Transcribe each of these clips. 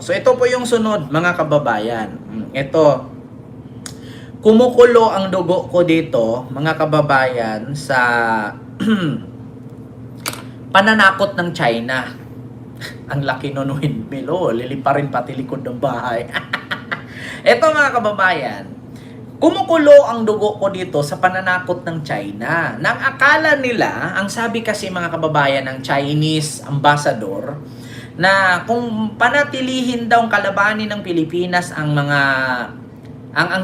So ito po yung sunod, mga kababayan. Ito, kumukulo ang dugo ko dito, mga kababayan, sa pananakot ng China. Ang laki nun windmill, liliparin pati likod ng bahay. Ito mga kababayan, kumukulo ang dugo ko dito sa pananakot ng China. Nang akala nila, ang sabi kasi mga kababayan ng Chinese ambassador, na kung panatilihin daw kalabanin ng Pilipinas ang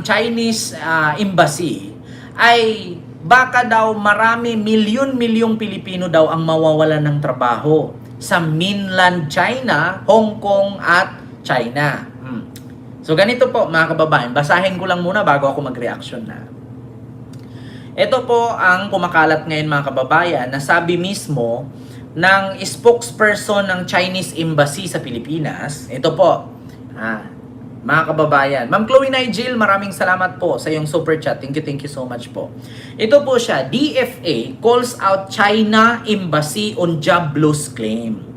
Chinese embassy, ay baka daw marami milyon-milyong Pilipino daw ang mawawalan ng trabaho sa mainland China, Hong Kong at China. So ganito po mga kababayan, basahin ko lang muna bago ako mag-reaction na. Ito po ang kumakalat ngayon mga kababayan na sabi mismo ng spokesperson ng Chinese Embassy sa Pilipinas. Ito po, mga kababayan. Ma'am Chloe Nigel, maraming salamat po sa iyong super chat. Thank you so much po. Ito po siya, DFA calls out China Embassy on jobless claim.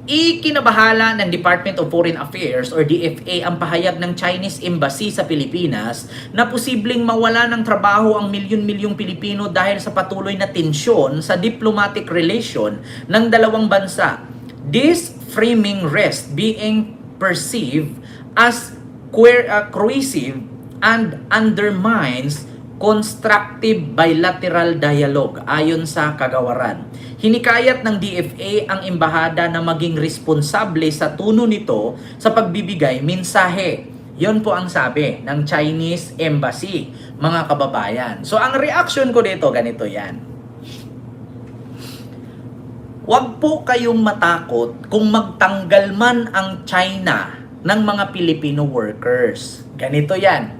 Ikinabahala ng Department of Foreign Affairs or DFA ang pahayag ng Chinese Embassy sa Pilipinas na posibleng mawala ng trabaho ang milyon-milyong Pilipino dahil sa patuloy na tensyon sa diplomatic relation ng dalawang bansa. This framing risk being perceived as coercive and undermines constructive bilateral dialogue ayon sa kagawaran. Hinikayat ng DFA ang embahada na maging responsable sa tono nito sa pagbibigay mensahe. Yon po ang sabi ng Chinese Embassy, mga kababayan. So ang reaction ko dito, ganito yan. Huwag po kayong matakot kung magtanggal man ang China ng mga Filipino workers. Ganito yan.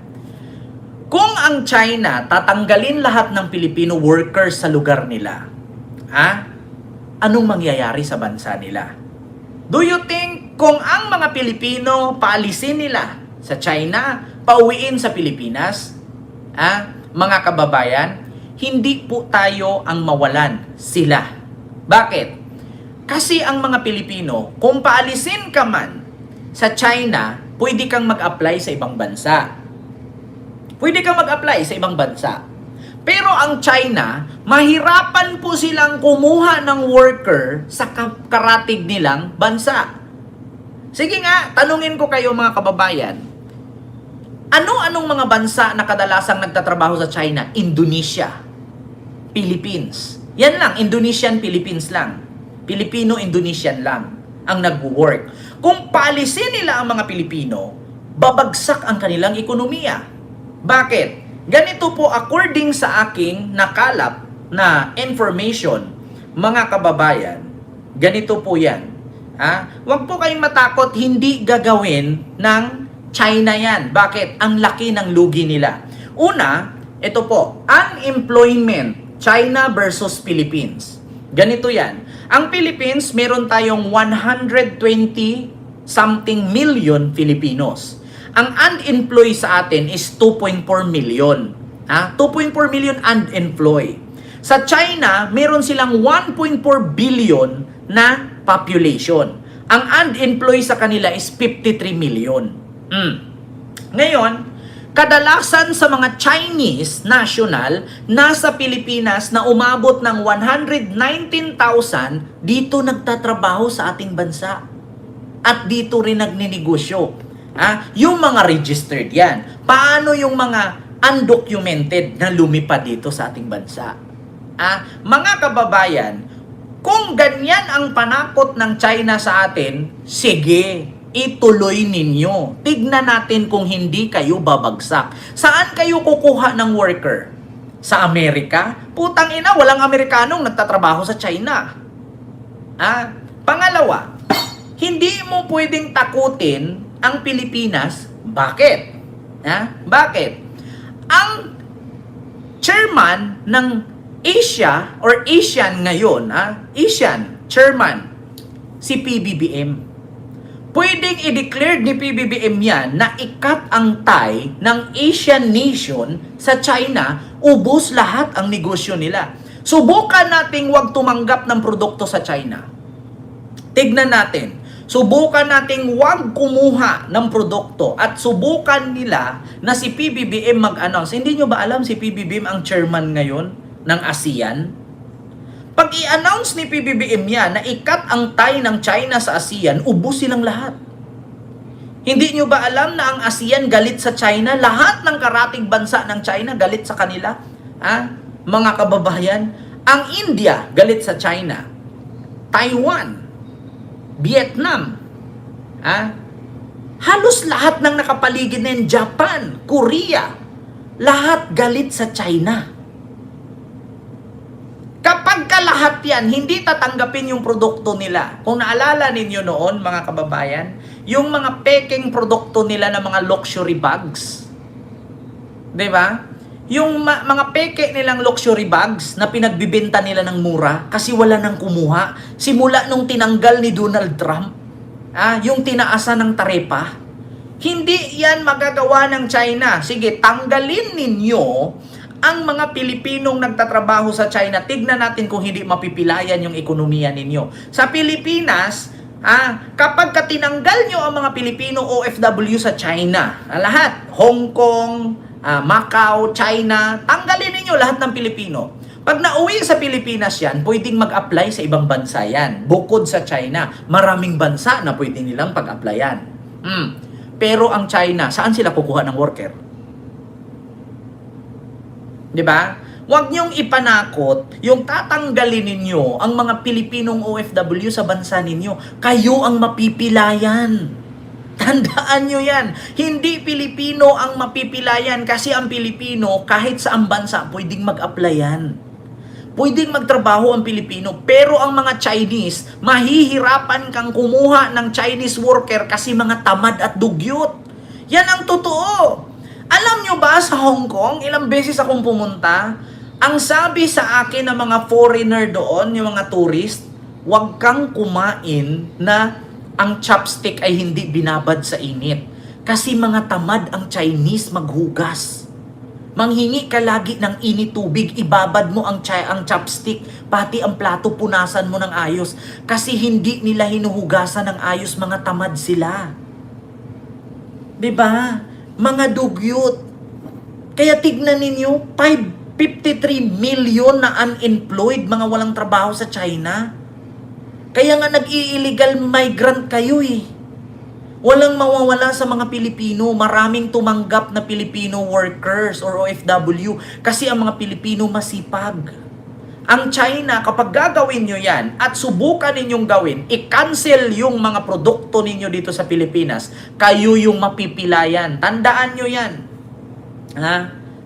Kung ang China tatanggalin lahat ng Filipino workers sa lugar nila, anong mangyayari sa bansa nila? Do you think kung ang mga Pilipino paalisin nila sa China, pauwiin sa Pilipinas, mga kababayan, hindi po tayo ang mawalan, sila. Bakit? Kasi ang mga Pilipino, kung paalisin ka man sa China, pwede kang mag-apply sa ibang bansa. Pwede kang mag-apply sa ibang bansa. Pero ang China, mahirapan po silang kumuha ng worker sa karatig nilang bansa. Sige nga, tanungin ko kayo mga kababayan. Ano-anong mga bansa na kadalasang nagtatrabaho sa China? Indonesia, Philippines. Yan lang, Indonesian, Philippines lang. Filipino-Indonesian lang ang nag-work. Kung paalisin nila ang mga Pilipino, babagsak ang kanilang ekonomiya. Bakit? Ganito po according sa aking nakalap na information, mga kababayan, ganito po yan. Huwag po kayong matakot, hindi gagawin ng China yan. Bakit? Ang laki ng lugi nila. Una, ito po, unemployment, China versus Philippines. Ganito yan. Ang Philippines, meron tayong 120 something million Filipinos. Ang unemployed sa atin is 2.4 million. 2.4 million unemployed. Sa China, meron silang 1.4 billion na population. Ang unemployed sa kanila is 53 million. Ngayon, kadalasan sa mga Chinese national nasa Pilipinas na umabot ng 119,000 dito nagtatrabaho sa ating bansa. At dito rin nagninegosyo. Yung mga registered yan. Paano yung mga undocumented na lumipad dito sa ating bansa? Mga kababayan, kung ganyan ang panakot ng China sa atin, sige, ituloy ninyo. Tignan natin kung hindi kayo babagsak. Saan kayo kukuha ng worker? Sa Amerika? Putang ina, walang Amerikanong nagtatrabaho sa China. Pangalawa, hindi mo pwedeng takutin ang Pilipinas. Bakit? Bakit? Ang chairman ng Asia or Asian ngayon, Asian chairman, si PBBM. Pwedeng i-declare ni PBBM yan na ikat ang tie ng Asian nation sa China, ubos lahat ang negosyo nila. Subukan nating wag tumanggap ng produkto sa China. Tignan natin. Subukan nating wag kumuha ng produkto at subukan nila na si PBBM mag-announce. Hindi nyo ba alam si PBBM ang chairman ngayon ng ASEAN? Pag i-announce ni PBBM yan na ikat ang tie ng China sa ASEAN, ubos silang lahat. Hindi nyo ba alam na ang ASEAN galit sa China? Lahat ng karating bansa ng China galit sa kanila. Mga kababayan, ang India galit sa China. Taiwan, Vietnam, halos lahat ng nakapaligid na yun, Japan, Korea, lahat galit sa China. Kapag lahat yan, hindi tatanggapin yung produkto nila. Kung naalala ninyo noon, mga kababayan, yung mga peking produkto nila na mga luxury bags. Diba? Yung mga peke nilang luxury bags na pinagbibenta nila ng mura kasi wala nang kumuha. Simula nung tinanggal ni Donald Trump, yung tinaasan ng tarepa, hindi yan magagawa ng China. Sige, tanggalin ninyo ang mga Pilipinong nagtatrabaho sa China. Tignan natin kung hindi mapipilayan yung ekonomiya ninyo. Sa Pilipinas, kapag tinanggal nyo ang mga Pilipino OFW sa China, lahat, Hong Kong, Macau, China, tanggalin ninyo lahat ng Pilipino. Pag nauwi sa Pilipinas yan, pwedeng mag-apply sa ibang bansa yan. Bukod sa China, maraming bansa na pwede nilang pag-applyan. Pero ang China, saan sila kukuha ng worker? Diba? Huwag niyong ipanakot yung tatanggalin ninyo ang mga Pilipinong OFW sa bansa ninyo. Kayo ang mapipilayan. Tandaan nyo yan. Hindi Pilipino ang mapipilayan kasi ang Pilipino kahit sa ang bansa pwedeng mag-applyan. Pwedeng magtrabaho ang Pilipino. Pero ang mga Chinese, mahihirapan kang kumuha ng Chinese worker kasi mga tamad at dugyot. Yan ang totoo. Alam nyo ba sa Hong Kong, ilang beses akong pumunta, ang sabi sa akin ng mga foreigner doon, yung mga tourist, huwag kang kumain na ang chopstick ay hindi binabad sa init. Kasi mga tamad ang Chinese maghugas. Manghingi ka lagi ng init tubig, ibabad mo ang chopstick, pati ang plato punasan mo ng ayos. Kasi hindi nila hinuhugasan ng ayos, mga tamad sila. 'Di ba? Mga dugyot. Kaya tignan ninyo, 53 million na unemployed, mga walang trabaho sa China. Kaya nga nag-i-illegal migrant kayo eh. Walang mawawala sa mga Pilipino. Maraming tumanggap na Filipino workers or OFW kasi ang mga Pilipino masipag. Ang China, kapag gagawin nyo yan at subukan ninyong gawin, i-cancel yung mga produkto ninyo dito sa Pilipinas, kayo yung mapipilayan. Tandaan nyo yan.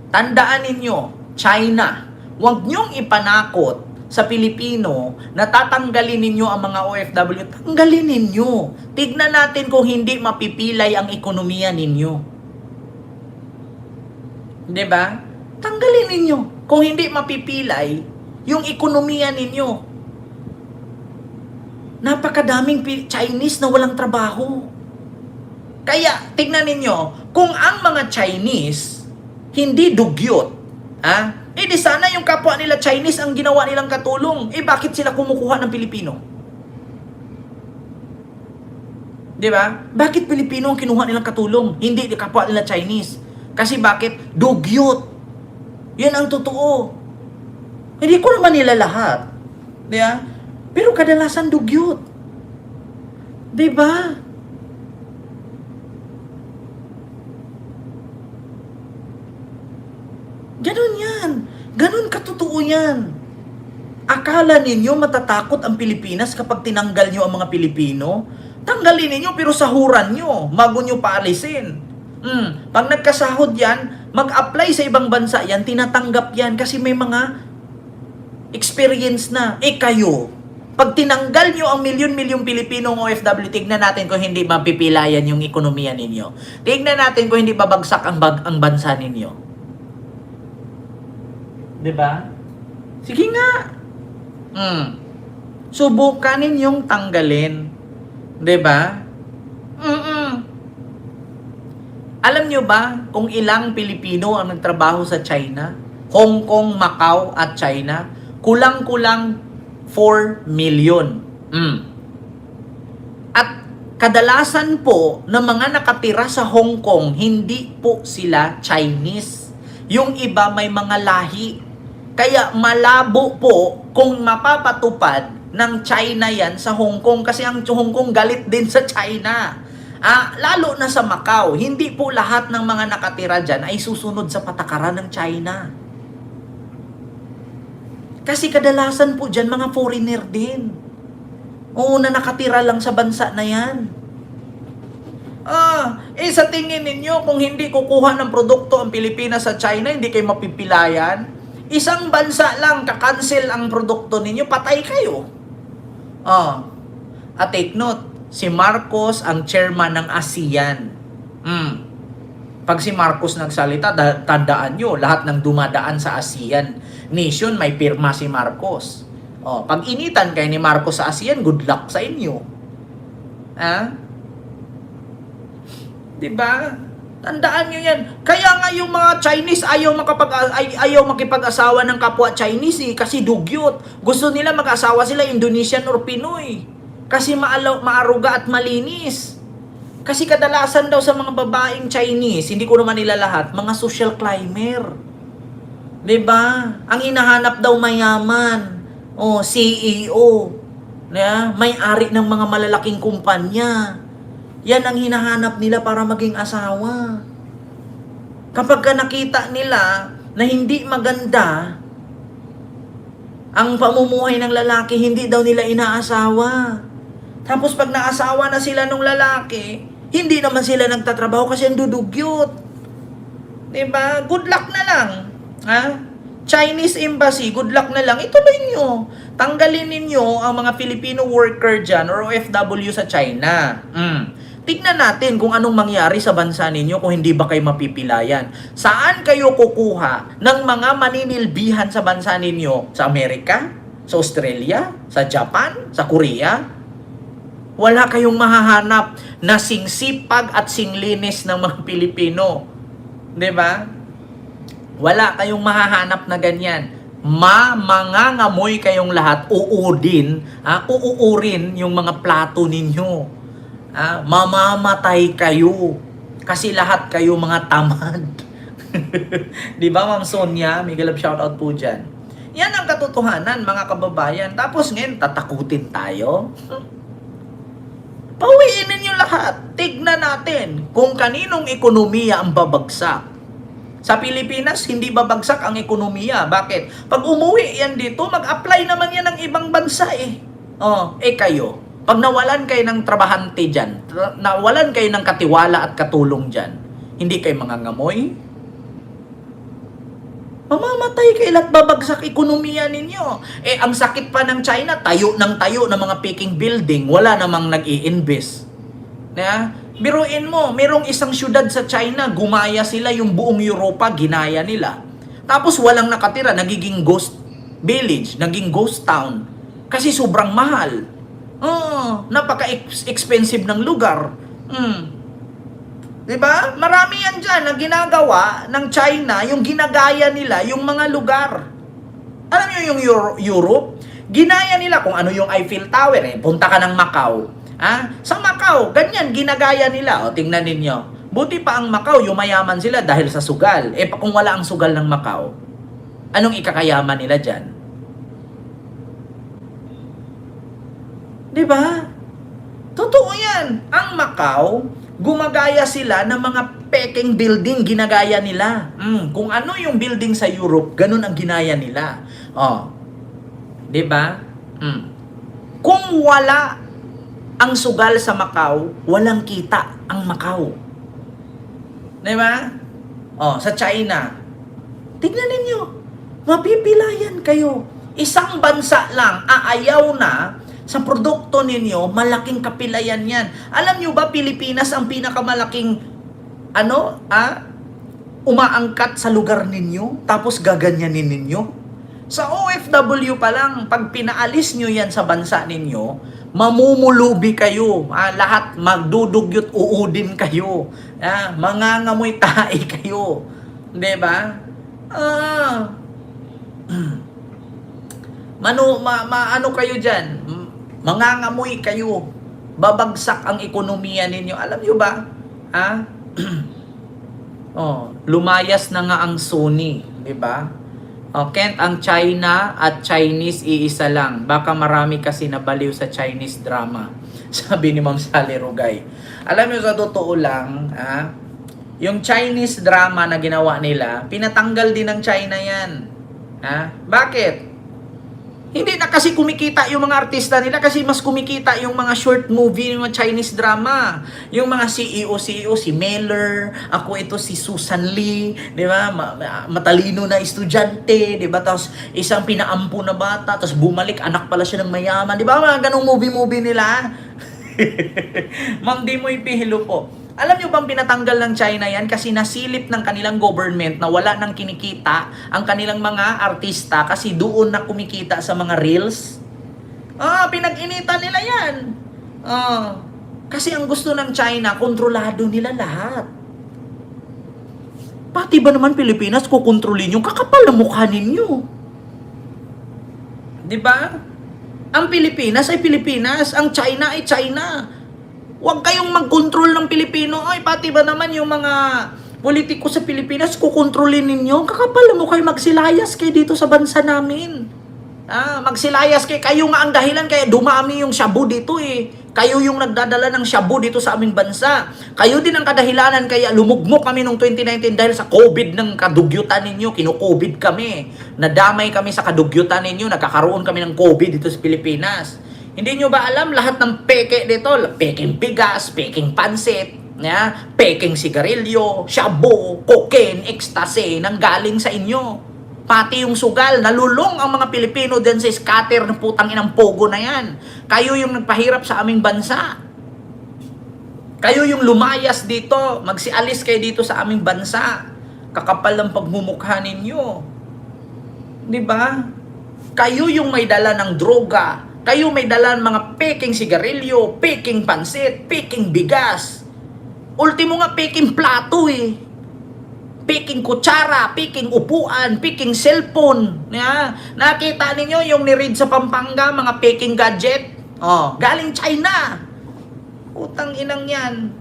Tandaan ninyo, China, huwag nyong ipanakot sa Pilipino na tatanggalin ninyo ang mga OFW. Tanggalin ninyo. Tignan natin kung hindi mapipilay ang ekonomiya ninyo. Diba? Tanggalin ninyo. Kung hindi mapipilay yung ekonomiya ninyo. Napakadaming Chinese na walang trabaho. Kaya, tignan ninyo, kung ang mga Chinese hindi dugyot, di sana yung kapwa nila Chinese ang ginawa nilang katulong. Bakit sila kumukuha ng Pilipino? Di ba? Bakit Pilipino ang kinuha nilang katulong? Hindi kapwa nila Chinese. Kasi bakit? Dugyot. Yan ang totoo. Hindi ko naman nila lahat. Di ba? Pero kadalasan dugyot. Di ba? Ganun yan. Ganun katotoo yan. Akala ninyo matatakot ang Pilipinas kapag tinanggal nyo ang mga Pilipino? Tanggalin ninyo pero sahuran nyo. Bago nyo paalisin. Pag nagkasahod yan, mag-apply sa ibang bansa yan, tinatanggap yan kasi may mga experience na. Kayo, pag tinanggal nyo ang milyon-milyong Pilipinong OFW, tignan natin kung hindi mapipilayan yung ekonomiya ninyo. Tignan natin kung hindi babagsak ang bansa ninyo. Diba? Sige nga. Subukan ninyong tanggalin. Diba? Alam nyo ba kung ilang Pilipino ang nagtrabaho sa China? Hong Kong, Macau at China? Kulang-kulang 4 million. At kadalasan po ng mga nakatira sa Hong Kong, hindi po sila Chinese. Yung iba may mga lahi. Kaya malabo po kung mapapatupad ng China yan sa Hong Kong kasi ang Hong Kong galit din sa China. Lalo na sa Macau, hindi po lahat ng mga nakatira dyan ay susunod sa patakaran ng China. Kasi kadalasan po dyan mga foreigner din. Oo, na nakatira lang sa bansa na yan. Sa tingin ninyo, kung hindi kukuha ng produkto ang Pilipinas sa China, hindi kayo mapipilayan? Isang bansa lang, kakancel ang produkto ninyo, patay kayo. At take note, si Marcos ang chairman ng ASEAN. Pag si Marcos nagsalita, tandaan nyo, lahat ng dumadaan sa ASEAN nation, may pirma si Marcos. Pag initan kayo ni Marcos sa ASEAN, good luck sa inyo. Diba? Tandaan nyo yan. Kaya nga yung mga Chinese ayaw makipag-asawa ng kapwa Chinese kasi dugyot. Gusto nila mag-asawa sila Indonesian or Pinoy. Kasi maaruga at malinis. Kasi kadalasan daw sa mga babaeng Chinese, hindi ko naman nila lahat, mga social climber. Diba? Ang hinahanap daw mayaman. CEO. May-ari ng mga malalaking kumpanya. Yan ang hinahanap nila para maging asawa. Kapag nakita nila na hindi maganda ang pamumuhay ng lalaki, hindi daw nila inaasawa. Tapos pag naasawa na sila ng lalaki, hindi naman sila nagtatrabaho kasi ang dudugyot. Diba? Good luck na lang. Chinese Embassy, good luck na lang. Ituloy nyo. Tanggalin ninyo ang mga Filipino worker dyan or OFW sa China. Tignan natin kung anong mangyari sa bansa ninyo kung hindi ba kayo mapipilayan. Saan kayo kukuha ng mga maninilbihan sa bansa ninyo? Sa Amerika? Sa Australia? Sa Japan? Sa Korea? Wala kayong mahahanap na singsipag at singlinis ng mga Pilipino. Diba? Wala kayong mahahanap na ganyan. Mangangamoy kayong lahat, uuurin yung mga plato ninyo. Mamamatay kayo. Kasi lahat kayo mga tamad. Di ba, Ma'am Sonia? Mega love shoutout po dyan. Yan ang katotohanan, mga kababayan. Tapos ngayon, tatakutin tayo. Pawiin ninyo lahat. Tignan natin kung kaninong ekonomiya ang babagsak. Sa Pilipinas, hindi babagsak ang ekonomiya. Bakit? Pag umuwi yan dito, mag-apply naman yan ng ibang bansa eh. Kayo. Pag nawalan kayo ng trabahante dyan, nawalan kayo ng katiwala at katulong dyan, hindi kayo mangangamoy? Mamamatay kayo at babagsak ekonomiya ninyo. Ang sakit pa ng China, tayo ng mga peking building, wala namang nag-i-invest. Biruin mo, merong isang syudad sa China, gumaya sila yung buong Europa, ginaya nila. Tapos walang nakatira, nagiging ghost village, naging ghost town. Kasi sobrang mahal. Napaka-expensive ng lugar. Diba? Marami yan dyan na ginagawa ng China, yung ginagaya nila, yung mga lugar. Alam nyo yung Europe? Ginaya nila kung ano yung Eiffel Tower. Punta ka ng Macau. Sa Macau, ganyan, ginagaya nila. Tingnan ninyo. Buti pa ang Macau, yumayaman sila dahil sa sugal. Kung wala ang sugal ng Macau, anong ikakayaman nila dyan? Diba? Totoo yan. Ang Macau, gumagaya sila ng mga peking building, ginagaya nila. Kung ano yung building sa Europe, ganun ang ginaya nila. Diba? Kung wala ang sugal sa Macau, walang kita ang Macau. Diba? Sa China, tignan ninyo, mapipilayan kayo. Isang bansa lang, aayaw na sa produkto ninyo, malaking kapilayan yan. Alam nyo ba, Pilipinas ang pinakamalaking umaangkat sa lugar ninyo, tapos gaganyanin ninyo? Sa OFW pa lang, pag pinaalis nyo yan sa bansa ninyo, mamumulubi kayo. Lahat magdudugyot, uudin kayo. Mangangamoy tae kayo. Diba? Ano kayo dyan? Mangangamoy kayo. babagsak ang ekonomiya ninyo. Alam nyo ba? Ha? Lumayas na nga ang Sony, di ba? Kent ang China at Chinese iisa lang. Baka marami kasi nabaliw sa Chinese drama. Sabi ni Ma'am Sally Rugay. Alam nyo, sa totoo lang, yung Chinese drama na ginawa nila, pinatanggal din ng China yan. Bakit? Hindi na kasi kumikita yung mga artista nila kasi mas kumikita yung mga short movie, yung mga Chinese drama. Yung mga CEO, si Meller, ako ito si Susan Lee, di ba? Matalino na estudyante, di ba? Tapos isang pinaampo na bata, tapos bumalik, anak pala siya ng mayaman. Di ba? Mga ganong movie nila. Ma'am, di mo ipihilo po. Alam nyo bang pinatanggal ng China yan kasi nasilip ng kanilang government na wala nang kinikita ang kanilang mga artista kasi doon na kumikita sa mga reels? Pinag-initan nila yan. Kasi ang gusto ng China, kontrolado nila lahat. Pati ba naman Pilipinas kukontrolin yung kakapal na mukha ninyo? Di ba? Ang Pilipinas ay Pilipinas, ang China ay China. Huwag kayong mag-control ng Pilipino. Ay, pati ba naman yung mga politiko sa Pilipinas, kukontrolin ninyo? Kakapal mo kayo, magsilayas kayo dito sa bansa namin. Magsilayas kayo nga ang dahilan kaya dumami yung shabu dito eh. Kayo yung nagdadala ng shabu dito sa aming bansa. Kayo din ang kadahilanan kaya lumugmok kami noong 2019 dahil sa COVID ng kadugyutan ninyo. Kino-COVID kami. Nadamay kami sa kadugyutan ninyo. Nagkakaroon kami ng COVID dito sa Pilipinas. Hindi nyo ba alam lahat ng peke dito? Peking bigas, peking pansit, peking sigarilyo, shabu, cocaine, ecstasy, nanggaling sa inyo. Pati yung sugal, nalulong ang mga Pilipino din sa scatter ng putang inang pogo na yan. Kayo yung nagpahirap sa aming bansa. Kayo yung lumayas dito, magsialis kayo dito sa aming bansa. Kakapal ng pagmumukha ninyo. Di ba? Kayo yung may dala ng droga. Kayo may dalan mga peking sigarilyo, peking pansit, peking bigas. Ultimo nga peking plato eh. Peking kutsara, peking upuan, peking cellphone. Nakita ninyo yung ni-read sa Pampanga, mga peking gadget? Galing China. Utang inang yan.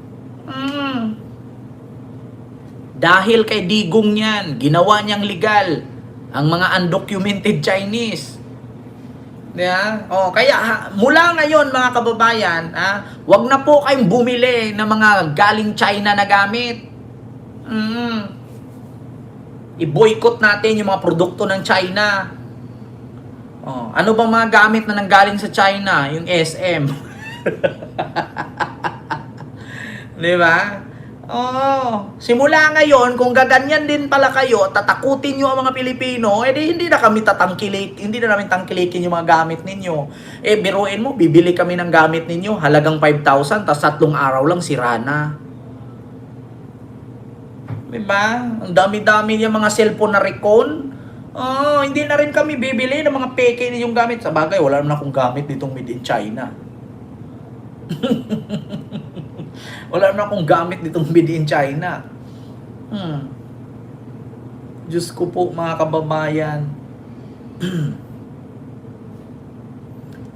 Dahil kay Digong yan, ginawa niyang legal ang mga undocumented Chinese. Kaya mula ngayon mga kababayan, wag na po kayong bumili ng mga galing China na gamit. I-boycott natin yung mga produkto ng China. Ano bang mga gamit na nanggaling sa China? Yung SM. Di ba? Simula ngayon, kung gaganyan din pala kayo, tatakutin nyo ang mga Pilipino, hindi na kami hindi na namin tangkilikin yung mga gamit ninyo. Biruin mo, bibili kami ng gamit ninyo, halagang 5,000, tas 3 araw lang sira na. Diba? Ang dami-dami yung mga cellphone na Recon. Hindi na rin kami bibili ng mga peke ninyong gamit. Sa bagay, wala naman akong gamit ditong made in China. Wala na akong gamit nitong made in China. Diyos ko po mga kababayan.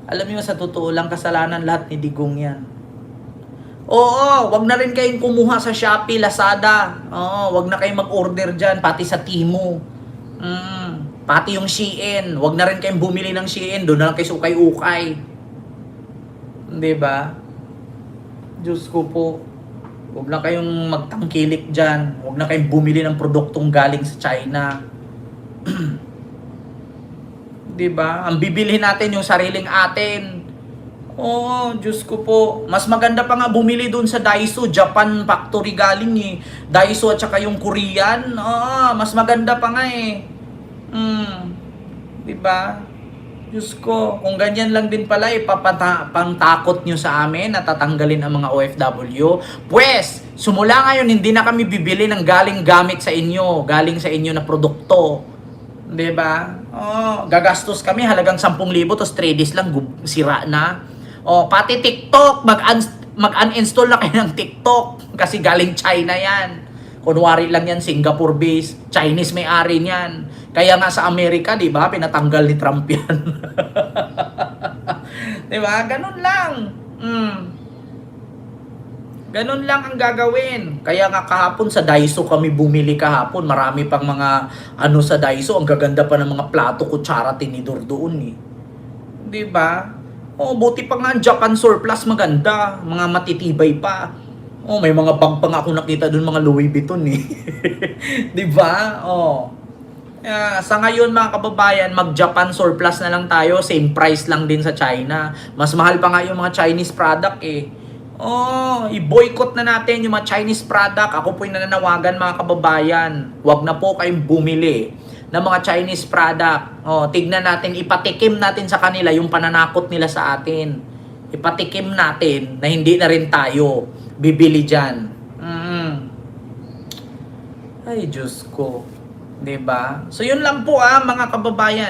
Alam niyo sa totoo lang kasalanan lahat ni Digong yan. Wag na rin kayong kumuha sa Shopee, Lazada. Wag na kayong mag-order dyan, pati sa Temu. Pati yung Shein. Wag na rin kayong bumili ng Shein, doon na lang kayo ukay-ukay. Diba? Diyos ko po. Huwag na kayong magtangkilik dyan. Huwag na kayong bumili ng produktong galing sa China. Diba? Ang bibili natin yung sariling atin. Diyos ko po. Mas maganda pa nga bumili doon sa Daiso. Japan factory galing eh. Daiso at saka yung Korean. Mas maganda pa nga eh. Diba? Diyos ko, kung ganyan lang din pala, pantakot nyo sa amin na tatanggalin ang mga OFW. Pues, sumula ngayon, hindi na kami bibili ng galing gamit sa inyo, galing sa inyo na produkto. Diba? Gagastos kami halagang 10,000, tapos 3 days lang, sira na. Pati TikTok, mag-uninstall na kayo ng TikTok, kasi galing China yan. Kunwari lang yan, Singapore based, Chinese may-ari niyan. Kaya nga sa Amerika, di ba, pinatanggal ni Trump yan. Di ba? Ganun lang. Ganun lang ang gagawin. Kaya nga kahapon sa Daiso kami bumili kahapon. Marami pang mga ano sa Daiso. Ang gaganda pa ng mga plato, kutsara, tinidor doon eh. 'Di ba? Oh, buti pa nga ang Japan surplus maganda. Mga matitibay pa. Oh, may mga bag pa nga ako nakita doon, mga Louis Vuitton eh. 'Di ba? Oh. Sa ngayon mga kababayan, mag-Japan surplus na lang tayo. Same price lang din sa China. Mas mahal pa nga yung mga Chinese product eh. Oh, i-boycott na natin yung mga Chinese product. Ako po yung nananawagan mga kababayan. Huwag na po kayong bumili ng mga Chinese product. Oh, tignan natin, ipatikim natin sa kanila yung pananakot nila sa atin. Ipatikim natin na hindi na rin tayo bibili diyan. Ay, Diyos ko. 'Di ba? So yun lang po mga kababayan.